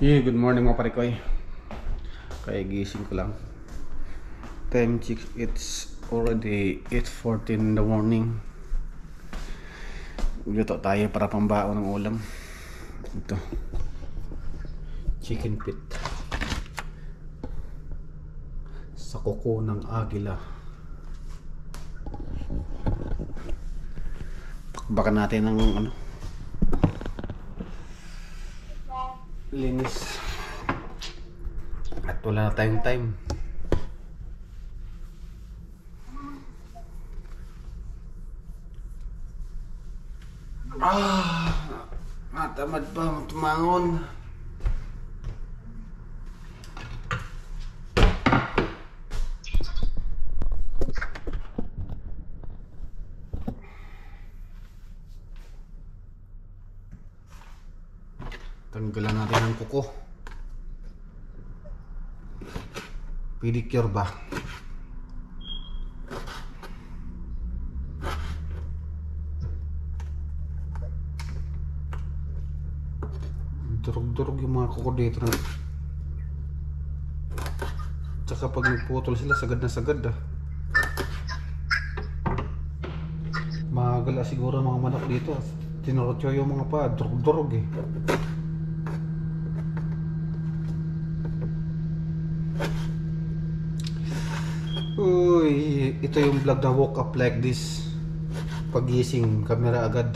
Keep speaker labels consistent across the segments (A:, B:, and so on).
A: Good morning mga parikoy. Kaya gising ko lang. Time check, it's already 8:14 in the morning. Luto tayo para pambaon ng ulam. Ito. Chicken pit. Sa kuko ng agila. Takbakan natin ng linis. At wala na tayong time. Natamad pa tumangon. Tanggalan natin ang kuko. Pedicure ba? Durog-durog yung mga kuko dito na. Tsaka pag nagputol sila, sagad na sagad Magala siguro mga manok dito. Tinurotyo yung mga pa, durog-durog Uy, ito yung vlog na woke up like this. Pagising, camera agad.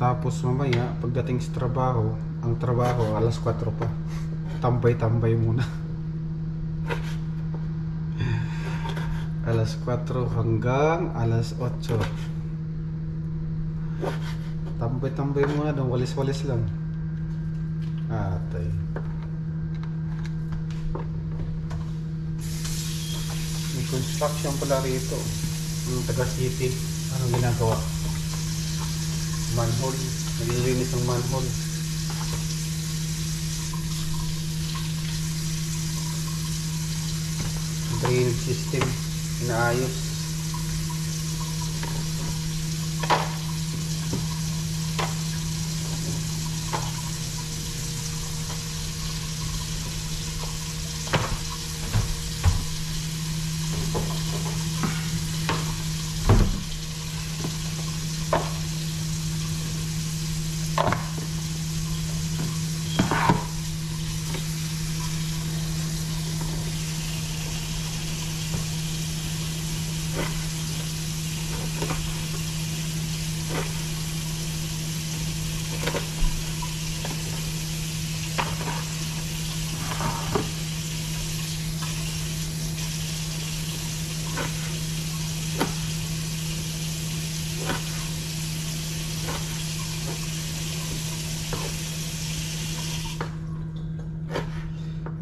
A: Tapos mamaya, pagdating sa trabaho, ang trabaho alas 4 pa. Tambay-tambay muna. Alas 4 hanggang alas 8. Tambay-tambay muna doon, walis-walis lang. Atay. May construction pala rito. Yung taga city, anong ginagawa? Manhole, naglilinis ng manhole. Drainage system, inaayos.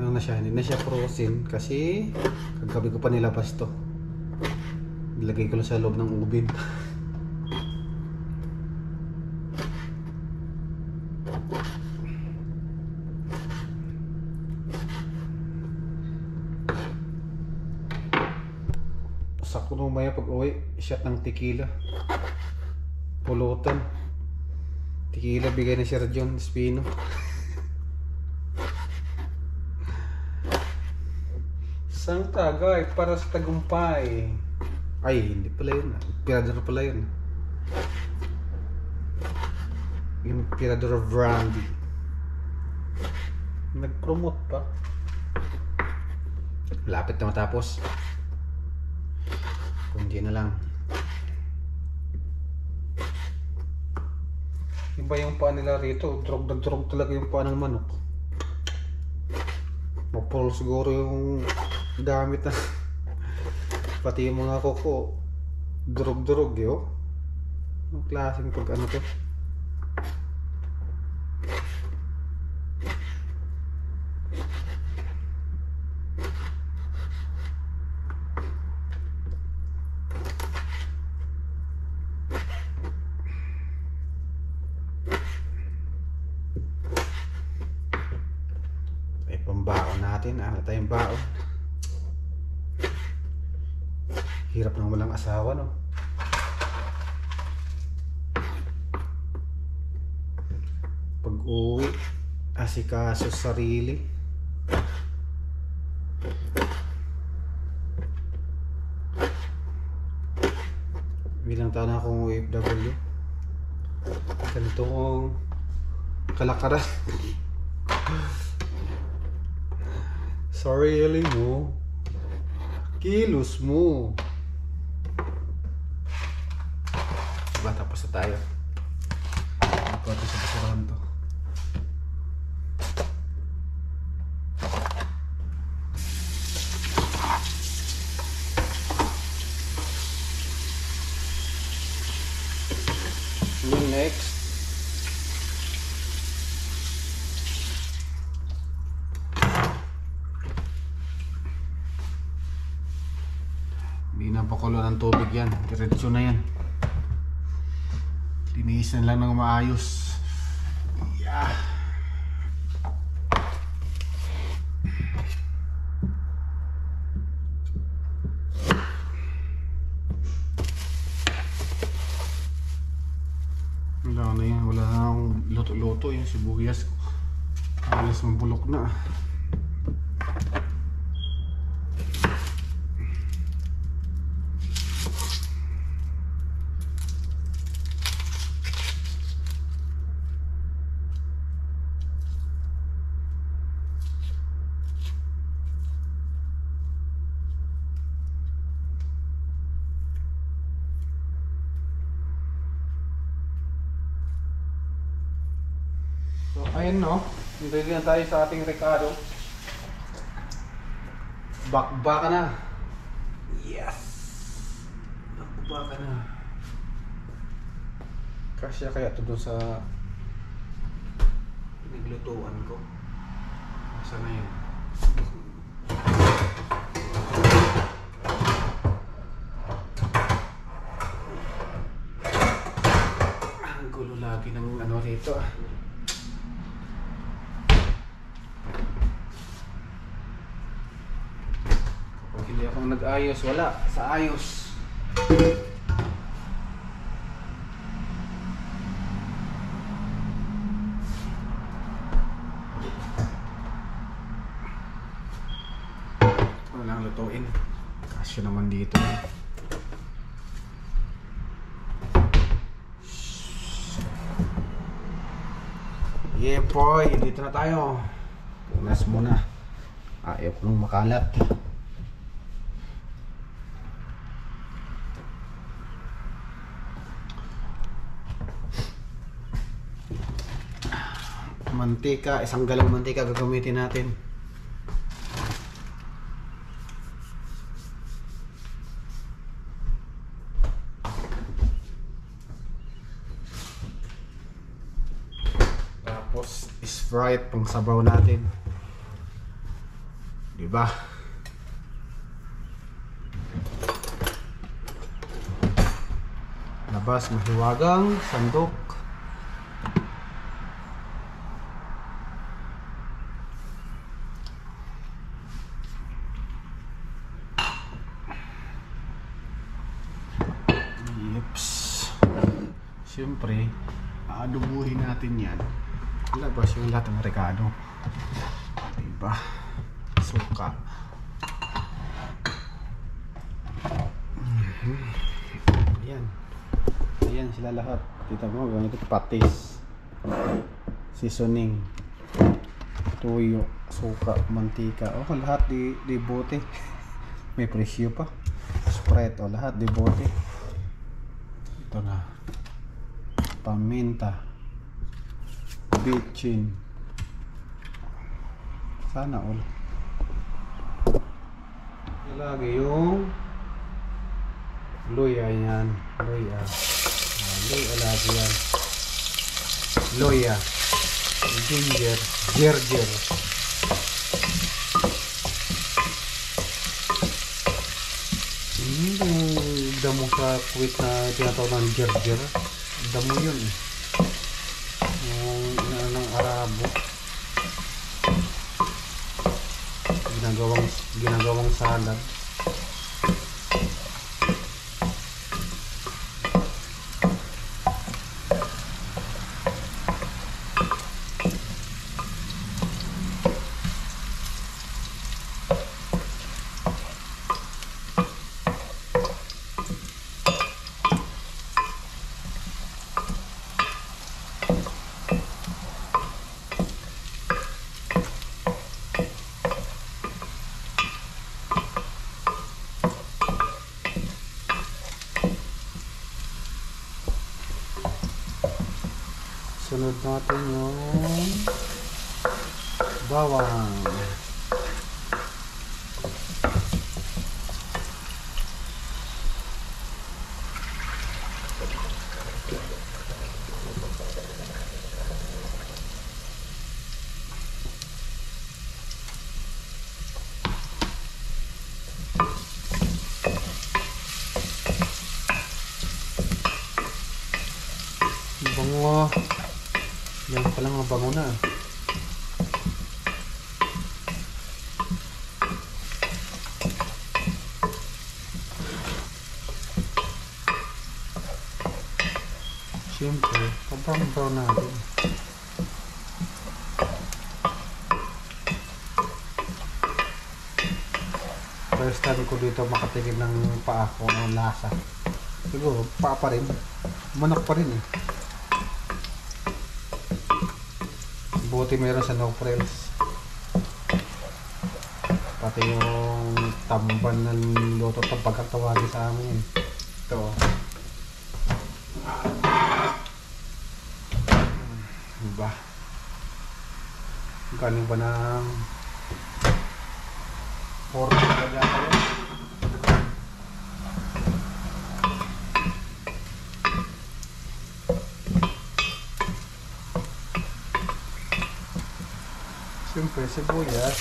A: Ano na siya, hindi na siya frozen kasi kagabi ko pa nilabas to. Nilagay ko lang sa loob ng ubin. Sakto na umaya pag uwi, shot ng tequila. Pulutan. Tequila bigay ni Sir John Espino. Sang tagay para sa tagumpay. Ay, hindi pala yun. Emperador pala yun. Emperador of Brandy. Nag-promote pa. Lapit na matapos. Kundi na lang. Iba yung paa nila rito. Drog na drog talaga yung paa ng manok. Mapol siguro yung gamit na. Pati yung mga kuko durog-durog Anong klaseng pag ano to? Ay pambaon natin, tayong baon. Hirap nang walang asawa, no? Pag uwi, asikaso sa sarili. Bilang taon na akong OFW. Ganitong kalakaran. Sarili mo. Kilos mo. Diba, tapos na tayo. Ito sa basurahan to. Yung next, hindi na pakulo ng tubig yan, diretso na yan. Linisan lang ng maayos. Yeah. Wala na yan, wala na akong luto-luto yung sibuyas ko. Alas mabulok na. So, ayun no, ready na tayo sa ating Ricardo. Bakbaka na. Yes! Bakbaka na. Kasya kaya ito doon sa naglutuan ko. Asa na yun? Ang gulo lagi ng ano rito ah. Hindi akong nag-ayos, wala sa ayos. Walang lutuin. Kasya naman dito. Yeah boy, dito na tayo. Punas muna. Ayaw ko nung makalat. Mantika, isang galong mantika gagamitin natin. Tapos Sprite pang sabaw natin. Diba? Labas mahiwagang sandok. Siyempre, aadubuhin natin yan. Labas yung lahat ng Ricardo. Diba? Suka. Ayan. Ayan sila lahat. Kita mo, ganito patis. Seasoning. Tuyo, suka, mantika. O, lahat di bote. May presyo pa. Sprite, o lahat di bote. Ito na. Paminta, bitchin, sana all. Ilagay yung luya yan, luya. Luya lagi yan. Luya, ginger, gerger. Yung damo sa Kuwait na tinatawag ng gerger. Damo yun eh. Yung ng Arabo. Ginagawang salad. Sunod natin yung bawang. Bango. Yan pala nga bango na. Siyempre, pabang-brown natin. First time ko dito makatingin ng paa ko ng lasa. Siguro, paa pa rin. Manok pa rin eh. Buti meron sa no frills. Pati yung tamban ng luto itong pagkatawagin sa amin. Ito. Diba? Galing ba ng 4 na yata yun? Siyempre, sibuyas.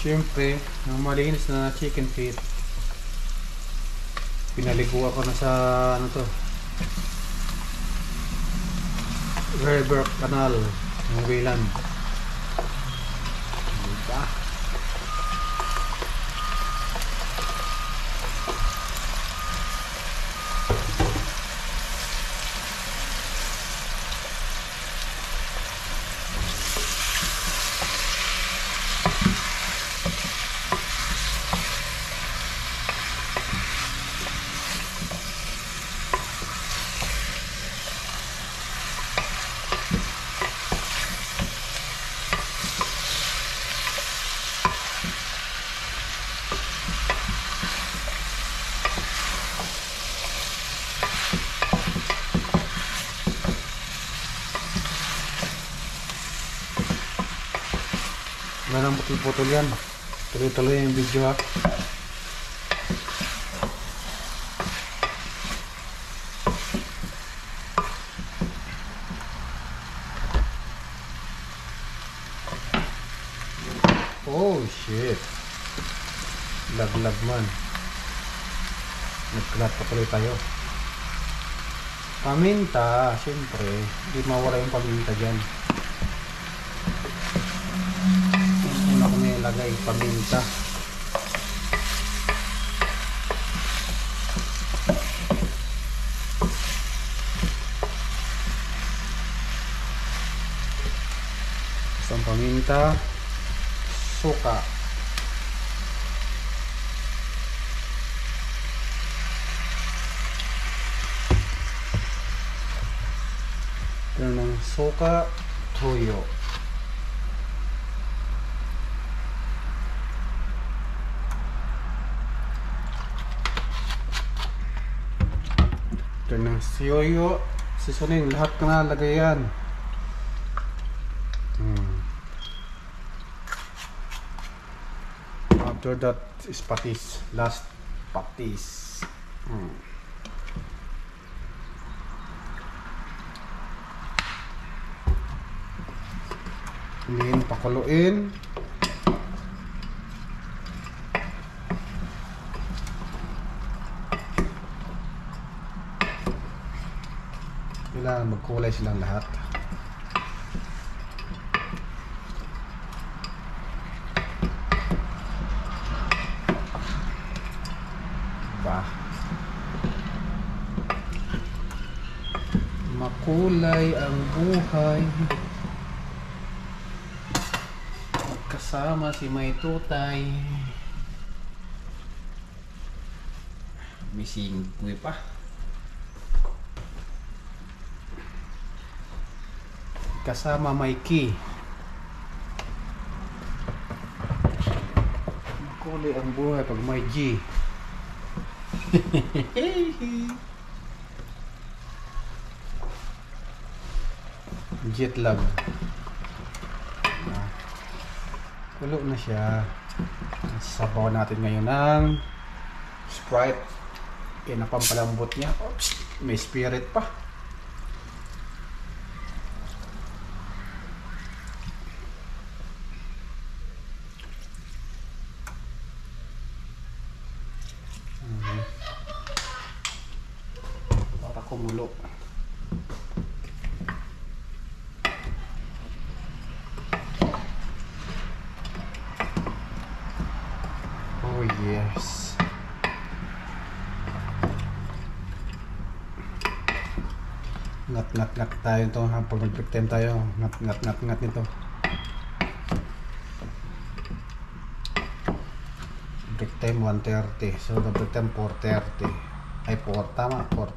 A: Siyempre, yung malinis na chicken feet, pinaligo ako na sa ano to, river canal ng Wayland. Diba? Wala nang putol-putol yan. Tuloy-tuloy yung video ha. Oh shit. Lag-lag man. Nagkalat pa tuloy tayo. Paminta. Siyempre. Hindi mawala yung paminta dyan. Una ko nilagay paminta. Isang paminta, suka, ito ng suka, toyo. Ito ng siyoyo, seasoning, lahat ka na lagay yan. After that is patis, last patis. Then pakuluin. kailangan magkulay silang lahat. Diba? Makulay ang buhay. Kasama si May Tutay. Missing pa. Kasama Mikey. Makulay ang buhay pag may G. Jet lag. Kulo na siya. Sabaw natin ngayon ng Sprite. Napampalambot niya. Oops, may spirit pa. Para kumulo. Oh yes. Ngat tayo ito pag nag-break time tayo. Ngat nito. Break time 1:30. So the break time 4:30. Ay 4 tama 4.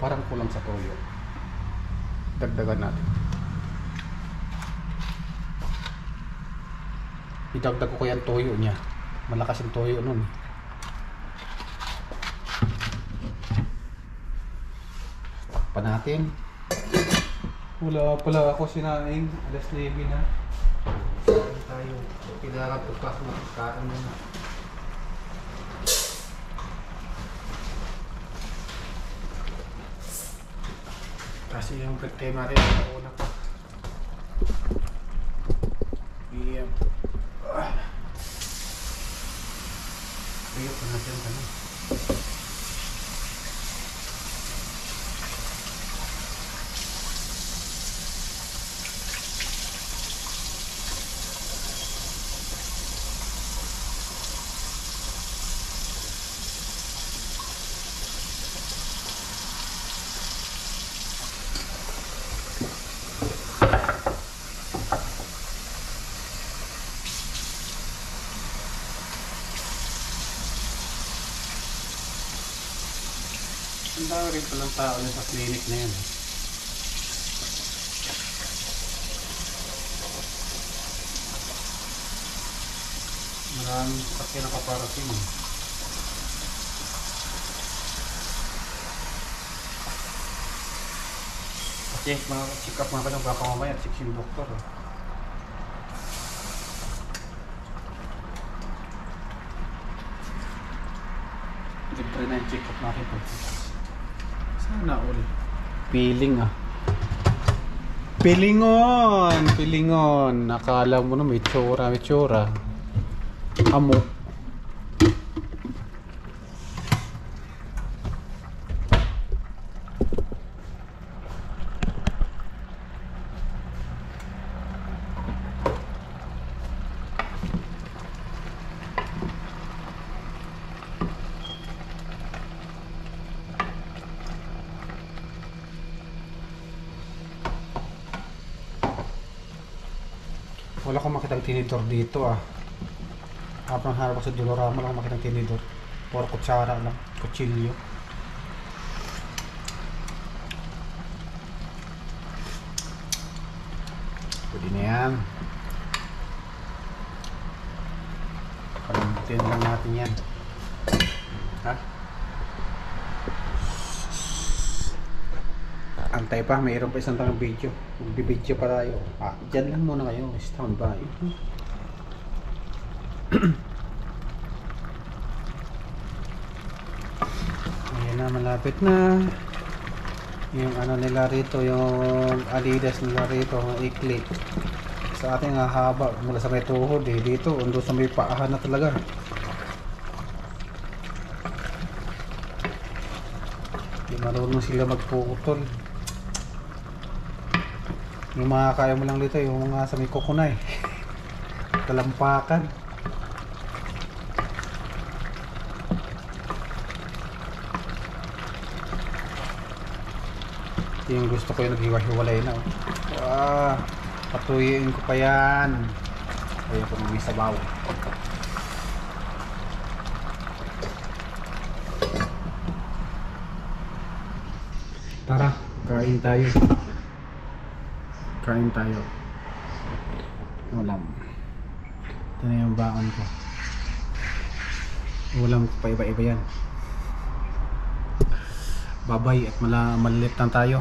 A: Parang kulang sa toyo. Dagdagan natin. Idagdag ko kaya ang toyo niya. Malakas yung toyo nun. Takpan natin. Wala pala ako sinaing. Alas 9 na. Saan tayo? Kailangan pagkas na pagkaan muna. Kasi yung break time natin nauna pa. Yep. Ayok na natin ano. Ang dami rin palang tao na sa clinic na yan. Maraming sakyan nakaparating. Okay, check up mga kanong baka mamaya. Check yung doktor. Libre na yung check up natin. Sana all. Piling Pilingon. Nakala mo na may tsura. Amo. Wala akong makitang tinidor dito Habang harap sa Dolorama, wala akong makitang tinidor. Puro kutsara lang, kutsilyo. Pwede na yan. Kalambutin lang natin yan. Antay pa, mayroon pa isang tangang video. Magbibideo pa tayo. Dyan lang muna kayo. Stand by. Ayan na, malapit na. Yung ano nila rito, yung Adidas nila rito, ikli. Sa atin nga haba mula sa may tuhod eh. Dito, undo sa may paahan na talaga. Di marunong sila magputol. Yung mga kaya mo lang dito, yung mga sa may kukunay. Talampakan. Ito yung gusto ko yung naghiwa-hiwalay na. Patuyin ko pa yan. Ayaw ko may sabaw. Tara, kain tayo. Kain tayo. Ulam. Ito na yung baon ko. Ulam ko pa iba-iba yan. Babay at malilit lang tayo.